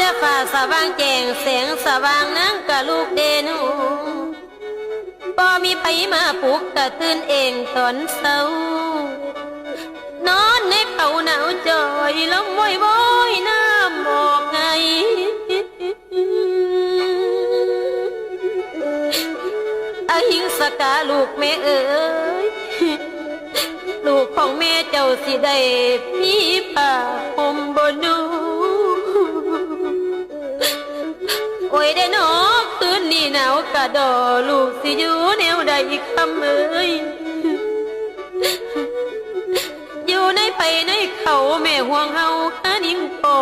แต่ฝ่าสว่างแจ้งแสงสว่างนั่งกะลูกเดนูบ่มีไผมาปลุกกะตื่นเองตอนเช้านอนในเขาหนาวจอยลมว้อยว้อยน้ำบอกไงอหิงสกาลูกแม่เอ๋ยลูกของแม่เจ้าสิได้มีผ้าห่มบ่นูโอ้ยได้นอคืนนี้หนาวกะดอลูกสิอยู่แนวใดอีกคำเอ้ยอยู่ในไปในเขาแม่ห่วงเฮาคานิ่งปอ